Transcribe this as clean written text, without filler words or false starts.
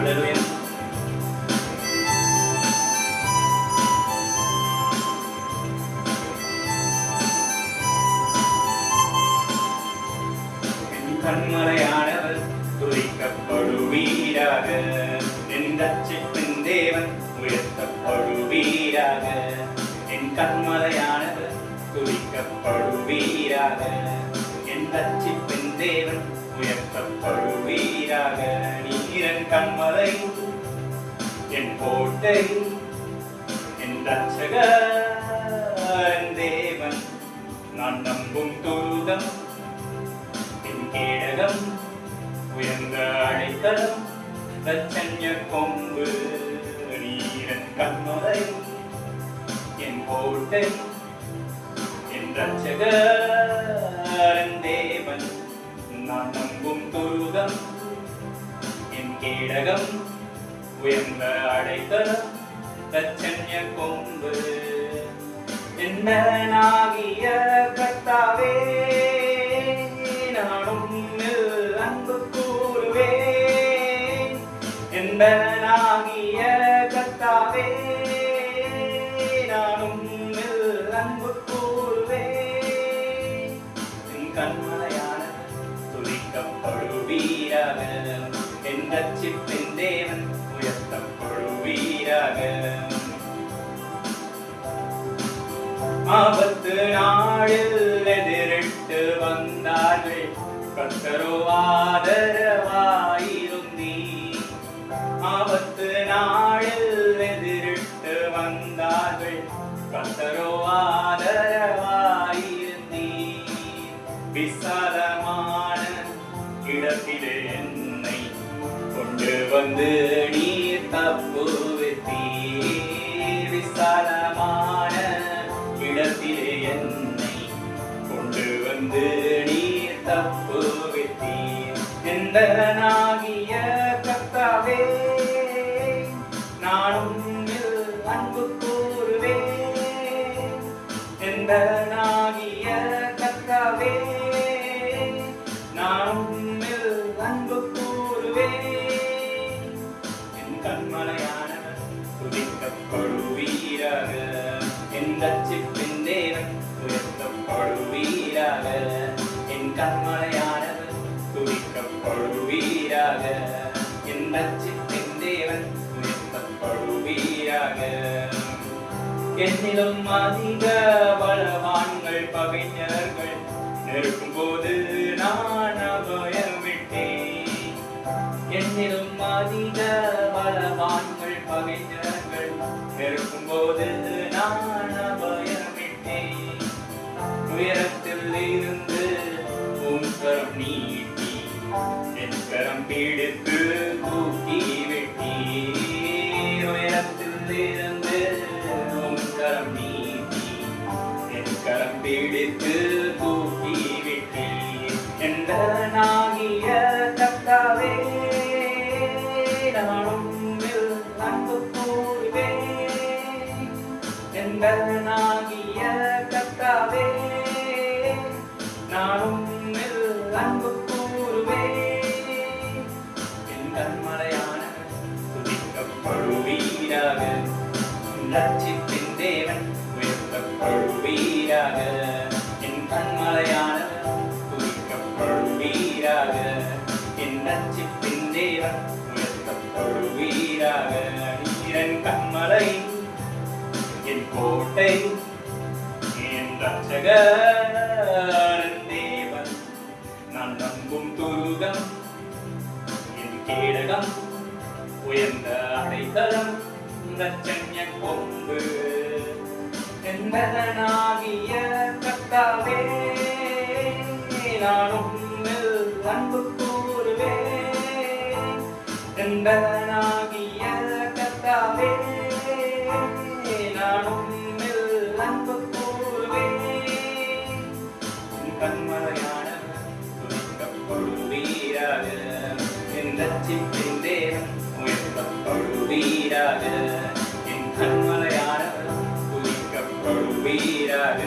Hallelujah. கண்மலையானவர் துதிக்கப்படுவீராக, என் ரட்சிப்பின் தேவன் உயர்த்தப்படுவீராக. என் கண்மலையானவர் துதிக்கப்படுவீராக, என் ரட்சிப்பின் தேவன் உயர்த்தப்படுவீராக. நீரன் கண்மலை, என் கோட்டை, என் ரட்சகன் தேவன், நான் நம்பும் துருகம், கேடகம், உயர்ந்த அடைக்கலம், ரட்சண்ய கொம்பு. நீரன் கண்மலை, என் கோட்டை, என் ரட்சகன் தேவன், நான் நம்பும் துருகம், என் கேடகம், உயர்ந்த அடைக்கலம், ரட்சண்ய கொம்பு. என்னனாகிய கர்த்தாவே, அன்பு கூறுவேன். என்பனாகிய கர்த்தாவே, நானும் அன்பு கூறுவேன். என் கண்மலையான துதிக்கப்படுவீராக, என் ரட்சிப்பின் தேவன் உயர்த்தப்படுவீராக. ஆபத்து நாளில் எதிரிட்டு வந்தார்கள், கர்த்தரோ ஆதரவாயிருந்தீர். ஆபத்து நாளில் எதிரிட்டு வந்தார்கள், கர்த்தரோ ஆதரவாயிருந்தீர். விசாலமான இடத்திலே என்னை கொண்டு வந்து நீர் தப்புவித்தீர். விசாலமான இடத்திலே என்னை கொண்டு வந்து நீர் தப்புவித்தீர். எந்தனாகிய கர்த்தாவே, நானும் அன்பு கூறுவேன். எந்தனாகிய கர்த்தாவே, நானும் அன்பு கூறுவேன். என் கண்மலையானவர் துதிக்கப்படுவீராக, என் ரட்சிப்பின் தேவன் உயர்த்தப்படுவீராக. என் கண்மலையானவர் துதிக்கப்படுவீராக, என் ரட்சிப்பின் தேவன் உயர்த்தப்படுவீராக. என்னிலும் அதிக பலவான்கள் பகைஞர்கள் நெருக்கும் போது நான் அபயம் விட்டேன். என்னிலும் அதிக பலவான்கள் பகைஞர்கள் நெருக்கும் போது நான் அபயம் விட்டேன். உயரத்தில் இருந்து உம் கரம் நீட்டி, என் கரம் பிடித்து தூக்கி விட்டீர். உயரத்தில் இருந்து உம் கரம் நீட்டி, என் கரம் பிடித்து தூக்கி விட்டீர். எந்தனாகிய கர்த்தாவே, நானும் அன்பு கூறுவேன். எந்தனாகிய கர்த்தாவே, நானும் அன்பு கூறுவேன். என் கண்மலையான துதிக்கப்படுவீராக, ரட்சிப்பின் தேவன் உயர்த்தப்படுவீராக. என் கண்மலையான துதிக்கப்படுவீராக, என் ரட்சிப்பின் தேவன் உயர்த்தப்படுவீராக. நீரன் கண்மலை, என் கோட்டை, என் ரட்சகன் தேவன், நான் நம்பும் துருகம், என் கேடகம், உயர்ந்த அடைக்கலம், ரட்சண்ய கொம்பு. என்பதனாகிய கர்த்தாவே, நானும் அன்பு கூறுவேன். என்பதனாகிய கர்த்தாவே, நானும் அன்பு கூறுவேன். கண்மலையான துதிக்கப்படுவீராக, என் ரட்சிப்பின் தேவன் உயர்த்தப்படுவீராக. என் கண்மலையான துதிக்கப்படுவீராக.